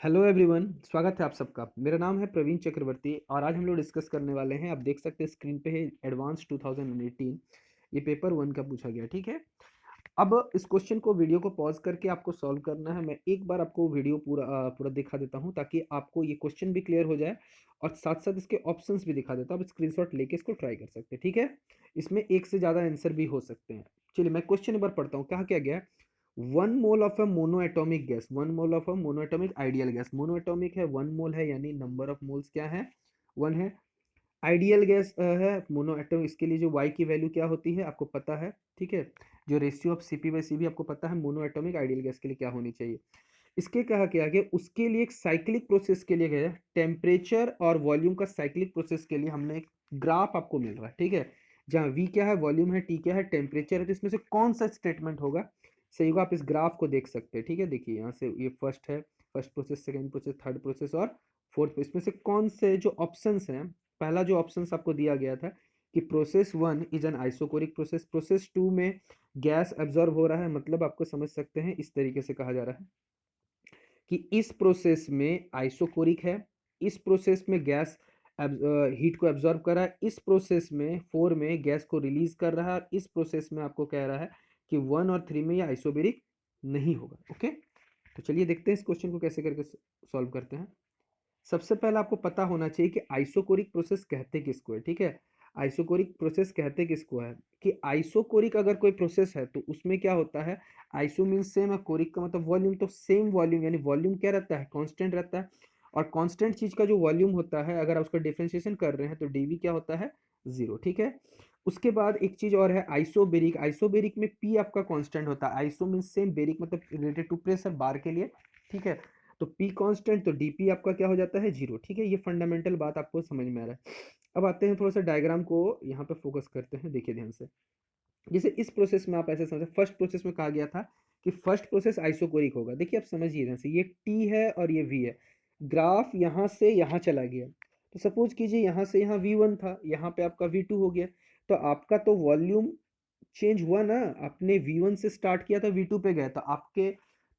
Hello everyone, स्वागत है आप सबका। मेरा नाम है प्रवीण चक्रवर्ती और आज हम लोग डिस्कस करने वाले हैं। आप देख सकते हैं स्क्रीन पे है एडवांस 2018। ये पेपर वन का पूछा गया, ठीक है। अब इस क्वेश्चन को वीडियो को पॉज करके आपको सॉल्व करना है। मैं एक बार आपको वीडियो पूरा दिखा देता हूँ ताकि आपको ये क्वेश्चन भी क्लियर हो जाए और साथ साथ इसके ऑप्शंस भी दिखा देता हूँ। आप स्क्रीनशॉट लेके इसको ट्राई कर सकते हैं, ठीक है। इसमें एक से ज़्यादा आंसर भी हो सकते हैं। चलिए मैं क्वेश्चन एक बार पढ़ता हूँ। कहा क्या गया है, one mole of a monoatomic gas, one mole of a monoatomic ideal gas. Monoatomic है, वन मोल है, यानी नंबर ऑफ मोल्स क्या है, वन है। आइडियल गैस है मोनोएटॉमिक, इसके लिए जो वाई की वैल्यू क्या होती है आपको पता है, ठीक है। जो रेशियो ऑफ सीपी बाई सी भी आपको पता है मोनोएटॉमिक आइडियल गैस के लिए क्या होनी चाहिए। इसके कहा क्या है, उसके लिए एक साइक्लिक प्रोसेस के लिए गया है, टेम्परेचर और वॉल्यूम का साइक्लिक प्रोसेस के लिए हमने एक ग्राफ आपको मिल रहा है, ठीक है। जहाँ वी क्या है, वॉल्यूम है, टी क्या है, टेम्परेचर है। तो इसमें से कौन सा स्टेटमेंट होगा सही होगा, आप इस ग्राफ को देख सकते हैं, ठीक है। देखिए यहाँ से ये फर्स्ट है, first process, second process, third process और फोर्थ। इसमें से कौन से जो ऑप्शंस हैं, पहला जो ऑप्शंस आपको दिया गया था कि process one is an isochoric process, process two में गैस एब्जॉर्ब हो रहा है, मतलब आपको समझ सकते हैं इस तरीके से कहा जा रहा है कि इस प्रोसेस में आइसोकोरिक है, इस प्रोसेस में गैस हीट को एब्जॉर्ब कर रहा है, इस प्रोसेस में फोर में गैस को रिलीज कर रहा है, इस प्रोसेस में आपको कह रहा है कि वन और थ्री में यह आइसोबेरिक नहीं होगा। ओके, तो चलिए देखते हैं इस क्वेश्चन को कैसे करके सॉल्व करते हैं। सबसे पहले आपको पता होना चाहिए कि आइसोकोरिक प्रोसेस कहते किसको है, ठीक है। आइसोकोरिक प्रोसेस कहते किसको है कि आइसोकोरिक अगर कोई प्रोसेस है तो उसमें क्या होता है, आइसो मीन्स सेम है, कोरिक का मतलब वॉल्यूम, तो सेम वॉल्यूम, यानी वॉल्यूम क्या रहता है, कांस्टेंट रहता है। और कांस्टेंट चीज का जो वॉल्यूम होता है, अगर आप उसका डिफरेंशिएशन कर रहे हैं तो डीवी क्या होता है, जीरो, ठीक है। उसके बाद एक चीज और है आइसोबेरिक, आइसोबेरिक में पी आपका कांस्टेंट होता है, आइसो मीन्स सेम, बेरिक मतलब रिलेटेड टू प्रेशर बार के लिए, ठीक है। तो P कांस्टेंट तो dP आपका क्या हो जाता है, जीरो, ठीक है। ये फंडामेंटल बात आपको समझ में आ रहा है। अब आते हैं थोड़ा सा डायग्राम को यहाँ पे फोकस करते हैं, देखिए ध्यान से। जैसे इस प्रोसेस में आप ऐसे समझे, फर्स्ट प्रोसेस में कहा गया था कि फर्स्ट प्रोसेस आइसोकोरिक होगा। देखिए आप समझिए ध्यान से, ये T है और ये V है। ग्राफ यहाँ से यहाँ चला गया, तो सपोज कीजिए यहाँ से यहाँ V1 था, यहाँ पे आपका V2 हो गया। तो आपका तो वॉल्यूम चेंज हुआ ना, आपने V1 से स्टार्ट किया था, V2 पे गया, तो आपके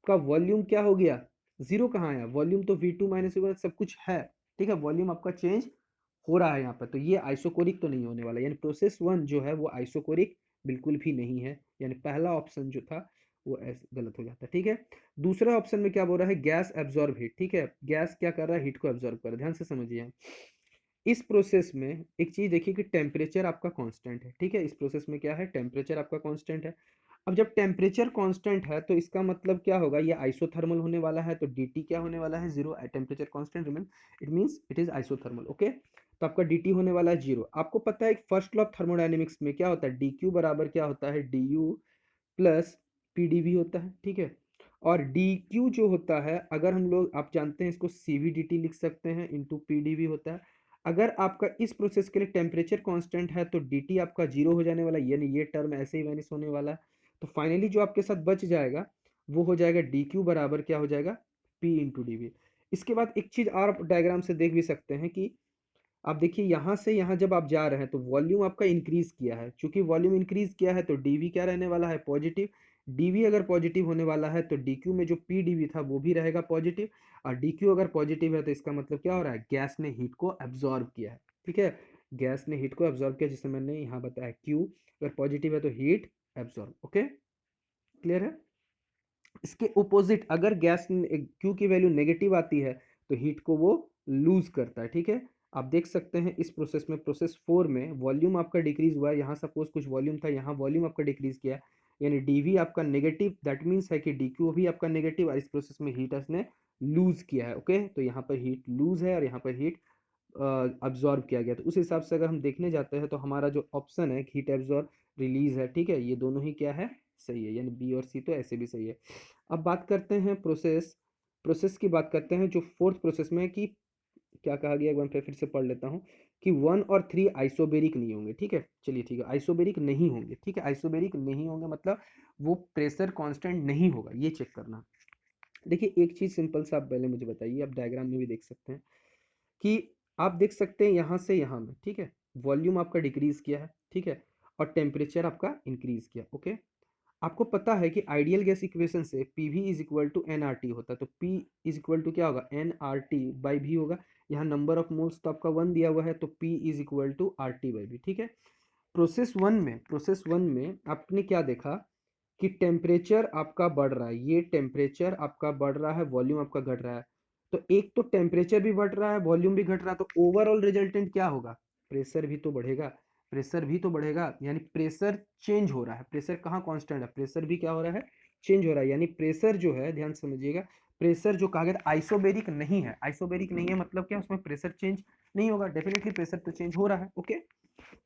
का वॉल्यूम क्या हो गया, जीरो कहाँ आया, वॉल्यूम तो V2 माइनस V1 सब कुछ है, ठीक है। वॉल्यूम आपका चेंज हो रहा है यहाँ पर, तो ये आइसोकोरिक तो नहीं होने वाला, यानी प्रोसेस वन जो है वो आइसोकोरिक बिल्कुल भी नहीं है, यानी पहला ऑप्शन जो था वो ऐसे गलत हो जाता है, ठीक है। दूसरा ऑप्शन में क्या बोल रहा है, गैस एब्जॉर्ब हीट, ठीक है। गैस क्या कर रहा है, हीट को एब्जॉर्ब कर रहा है, ध्यान से समझिए। इस प्रोसेस में एक चीज देखिए कि टेम्परेचर आपका कांस्टेंट है, ठीक है। इस प्रोसेस में क्या है, टेम्परेचर आपका कांस्टेंट है। अब जब टेम्परेचर कांस्टेंट है तो इसका मतलब क्या होगा, ये आइसोथर्मल होने वाला है, तो dt क्या होने वाला है, zero. Temperature constant remain, it means it is isothermal, okay. तो आपका dt होने वाला है जीरो। आपको पता है फर्स्ट लॉ ऑफ थर्मोडायनेमिक्स में क्या होता है, dq बराबर क्या होता है, du प्लस pdv होता है, ठीक है। और dq जो होता है, अगर हम लोग, आप जानते हैं इसको cvdt लिख सकते हैं, इंटू pdv होता है। अगर आपका इस प्रोसेस के लिए टेम्परेचर कांस्टेंट है तो dt आपका जीरो हो जाने वाला है, यानी ये टर्म ऐसे ही वैनिश होने वाला है। तो फाइनली जो आपके साथ बच जाएगा वो हो जाएगा dq बराबर क्या हो जाएगा, p इंटू डी वी। इसके बाद एक चीज और आप डायग्राम से देख भी सकते हैं कि आप देखिए यहाँ से यहाँ जब आप जा रहे हैं तो वॉल्यूम आपका इंक्रीज किया है, चूंकि वॉल्यूम इंक्रीज किया है तो dv क्या रहने वाला है, पॉजिटिव। dv अगर पॉजिटिव होने वाला है तो dq में जो pdv था वो भी रहेगा पॉजिटिव। और dq अगर पॉजिटिव है तो इसका मतलब क्या हो रहा है, गैस ने हीट को एब्जॉर्ब किया है, ठीक है। गैस ने हीट को एब्जॉर्ब किया, जिसे मैंने यहाँ बताया q अगर पॉजिटिव है तो हीट एब्जॉर्ब, ओके, क्लियर है। इसके ओपोजिट अगर गैस क्यू की वैल्यू नेगेटिव आती है तो हीट को वो लूज करता है, ठीक है। आप देख सकते हैं इस प्रोसेस में, प्रोसेस फोर में वॉल्यूम आपका डिक्रीज हुआ है, यहाँ सपोज कुछ वॉल्यूम था, यहाँ वॉल्यूम आपका डिक्रीज किया, यानी डीवी आपका नेगेटिव, दैट मीन्स है कि डीक्यू भी आपका नेगेटिव, और इस प्रोसेस में हीट ने लूज किया है, ओके। तो यहाँ पर हीट लूज है और यहाँ पर हीट अब्जॉर्ब किया गया। तो उस हिसाब से अगर हम देखने जाते हैं तो हमारा जो ऑप्शन है हीट एब्जॉर्ब रिलीज है, ठीक है, ये दोनों ही क्या है, सही है, यानी बी और सी तो ऐसे भी सही है। अब बात करते हैं प्रोसेस, प्रोसेस की बात करते हैं जो फोर्थ प्रोसेस में कि क्या कहा गया, एक बार फिर से पढ़ लेता हूँ कि वन और थ्री आइसोबेरिक नहीं होंगे, ठीक है। चलिए ठीक है, आइसोबेरिक नहीं होंगे, ठीक है, आइसोबेरिक नहीं होंगे मतलब वो प्रेशर कांस्टेंट नहीं होगा, ये चेक करना। देखिए एक चीज सिंपल सा आप पहले मुझे बताइए, आप डायग्राम में भी देख सकते हैं कि आप देख सकते हैं यहाँ से यहाँ में, ठीक है, वॉल्यूम आपका डिक्रीज किया है, ठीक है, और टेम्परेचर आपका इंक्रीज किया, ओके। आपको पता है कि आइडियल गैस इक्वेशन से P V is equal to N R T होता है, तो पी इज इक्वल टू क्या होगा, एन आर टी बाई भी होगा। यहाँ नंबर ऑफ मोल्स तो आपका 1 दिया हुआ है, तो P is equal to R T by V, ठीक है। प्रोसेस वन में आपने क्या देखा कि टेम्परेचर आपका बढ़ रहा है, ये टेम्परेचर आपका बढ़ रहा है, वॉल्यूम आपका घट रहा है। तो एक तो टेम्परेचर भी बढ़ रहा है, वॉल्यूम भी घट रहा है, तो ओवरऑल रिजल्टेंट क्या होगा, प्रेशर भी तो बढ़ेगा। प्रेशर भी तो बढ़ेगा, यानी प्रेशर चेंज हो रहा है। प्रेशर कहाँ कांस्टेंट है, प्रेशर भी क्या हो रहा है, चेंज हो रहा है। यानी प्रेशर जो है, ध्यान से समझिएगा, प्रेशर जो कहा गया आइसोबेरिक नहीं है। आइसोबेरिक नहीं है मतलब क्या, उसमें प्रेशर चेंज नहीं होगा, डेफिनेटली प्रेशर तो चेंज हो रहा है, ओके।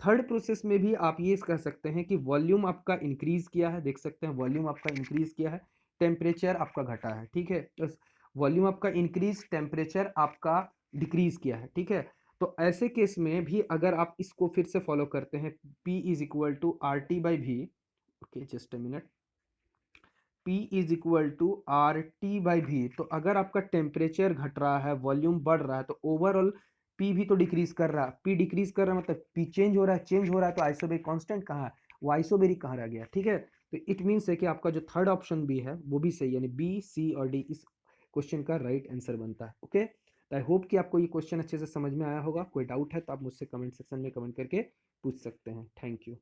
थर्ड प्रोसेस में भी आप ये कह सकते हैं कि वॉल्यूम आपका इंक्रीज किया है, देख सकते हैं वॉल्यूम आपका इंक्रीज किया है, टेम्परेचर आपका घटा है, ठीक है। तो वॉल्यूम आपका इंक्रीज, टेम्परेचर आपका डिक्रीज किया है, ठीक है। तो ऐसे केस में भी अगर आप इसको फिर से फॉलो करते हैं, P is equal to R T by V, okay just a minute, P is equal to R T by V, तो अगर आपका टेम्परेचर घट रहा है, वॉल्यूम बढ़ रहा है, तो ओवरऑल P भी तो डिक्रीज कर रहा है। P डिक्रीज कर रहा है मतलब P चेंज हो रहा है, चेंज हो रहा है तो आइसोबेरिक कांस्टेंट कहाँ है, वो आइसोबेरिक कहाँ रह गया, ठीक है। तो इट मीन्स है कि आपका जो थर्ड ऑप्शन भी है वो भी सही, यानी बी सी और डी इस क्वेश्चन का राइट आंसर बनता है, ओके। तो आई होप कि आपको ये क्वेश्चन अच्छे से समझ में आया होगा। कोई डाउट है तो आप मुझसे कमेंट सेक्शन में कमेंट करके पूछ सकते हैं। Thank you.